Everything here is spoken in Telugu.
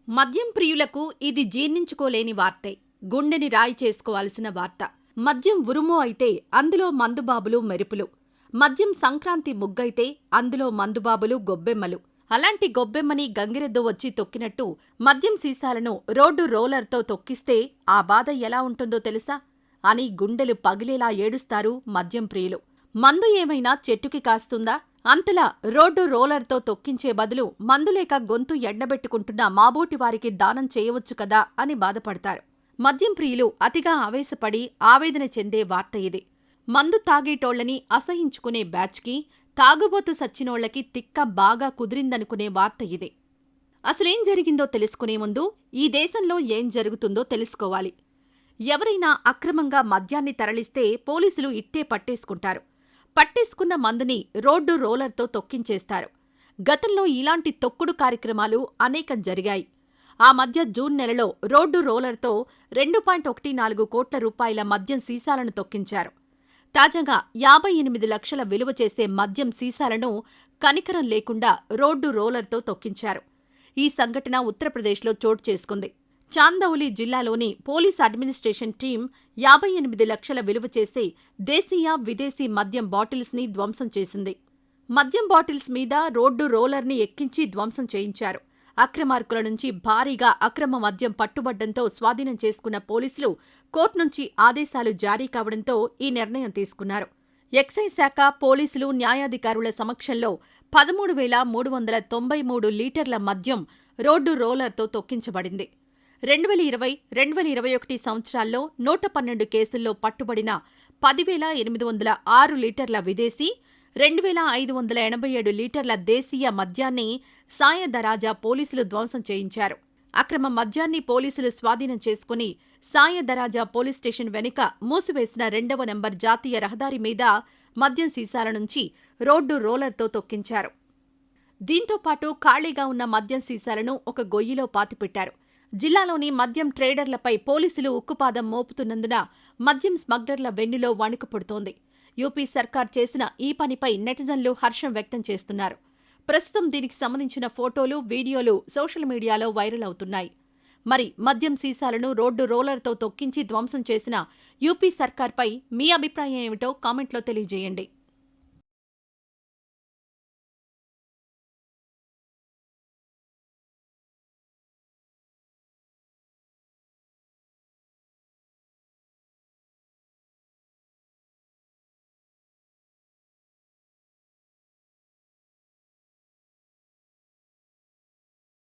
మద్యం ప్రియులకు ఇది జీర్ణించుకోలేని వార్తే. గుండెని రాయి చేసుకోవాల్సిన వార్త. మద్యం ఉరుము అయితే అందులో మందుబాబులు మెరుపులు. మద్యం సంక్రాంతి ముగ్గైతే అందులో మందుబాబులు గొబ్బెమ్మలు. అలాంటి గొబ్బెమ్మని గంగిరెద్దు వచ్చి తొక్కినట్టు మద్యం సీసాలను రోడ్డు రోలర్తో తొక్కిస్తే ఆ బాధ ఎలా ఉంటుందో తెలుసా అని గుండెలు పగిలేలా ఏడుస్తారు మద్యం ప్రియులు. మందు ఏమైనా చెట్టుకి కాస్తుందా? అంతలా రోడ్డు రోలర్తో తొక్కించే బదులు మందులేక గొంతు ఎండబెట్టుకుంటున్న మాబోటివారికి దానం చేయవచ్చు కదా అని బాధపడతారు. మద్యం ప్రియులు అతిగా ఆవేశపడి ఆవేదన చెందే వార్త ఇది. మందు తాగేటోళ్లని అసహించుకునే బ్యాచ్కి, తాగుబోతు సచ్చినోళ్లకి తిక్క బాగా కుదిరిందనుకునే వార్త ఇది. అసలేం జరిగిందో తెలుసుకునే ముందు ఈ దేశంలో ఏం జరుగుతుందో తెలుసుకోవాలి. ఎవరైనా అక్రమంగా మద్యాన్ని తరలిస్తే పోలీసులు ఇట్టే పట్టేసుకుంటారు. పట్టేసుకున్న మందుని రోడ్డు రోలర్తో తొక్కించేస్తారు. గతంలో ఇలాంటి తొక్కుడు కార్యక్రమాలు అనేకం జరిగాయి. ఆ మధ్య జూన్ నెలలో రోడ్డు రోలర్తో 2.14 కోట్ల రూపాయల మద్యం సీసాలను తొక్కించారు. తాజాగా 58 లక్షల విలువ చేసే మద్యం సీసాలను కనికరం లేకుండా రోడ్డు రోలర్తో తొక్కించారు. ఈ సంఘటన ఉత్తరప్రదేశ్లో చోటు చేసుకుంది. చాందౌలి జిల్లాలోని పోలీస్ అడ్మినిస్ట్రేషన్ టీం 58 లక్షల విలువ చేసే దేశీయ, విదేశీ మద్యం బాటిల్స్ని ధ్వంసం చేసింది. మద్యం బాటిల్స్ మీద రోడ్డు రోలర్ని ఎక్కించి ధ్వంసం చేయించారు. అక్రమార్కుల నుంచి భారీగా అక్రమ మద్యం పట్టుబడ్డంతో స్వాధీనం చేసుకున్న పోలీసులు కోర్టు నుంచి ఆదేశాలు జారీ కావడంతో ఈ నిర్ణయం తీసుకున్నారు. ఎక్సైజ్ శాఖ, పోలీసులు, న్యాయాధికారుల సమక్షంలో 13,393 లీటర్ల మద్యం రోడ్డు రోలర్తో తొక్కించబడింది. 2020-2021 సంవత్సరాల్లో 112 కేసుల్లో పట్టుబడిన 10,806 లీటర్ల విదేశీ, 2,587 లీటర్ల దేశీయ మద్యాన్ని సాయదరాజా పోలీసులు ధ్వంసం చేయించారు. అక్రమ మద్యాన్ని పోలీసులు స్వాధీనం చేసుకుని సాయదరాజా పోలీస్ స్టేషన్ వెనుక మూసివేసిన 2వ నెంబర్ జాతీయ రహదారి మీద మద్యం సీసాల నుంచి రోడ్డు రోలర్తో తొక్కించారు. దీంతో పాటు ఖాళీగా ఉన్న మద్యం సీసాలను ఒక గొయ్యిలో పాతిపెట్టారు. జిల్లాలోని మద్యం ట్రేడర్లపై పోలీసులు ఉక్కుపాదం మోపుతున్నందున మద్యం స్మగ్లర్ల వెన్నులో వణుకు పుడుతోంది. యూపీ సర్కార్ చేసిన ఈ పనిపై నెటిజన్లు హర్షం వ్యక్తం చేస్తున్నారు. ప్రస్తుతం దీనికి సంబంధించిన ఫోటోలు, వీడియోలు సోషల్ మీడియాలో వైరల్ అవుతున్నాయి. మరి మద్యం సీసాలను రోడ్డు రోలర్తో తొక్కించి ధ్వంసం చేసిన యూపీ సర్కార్పై మీ అభిప్రాయం ఏమిటో కామెంట్లో తెలియజేయండి.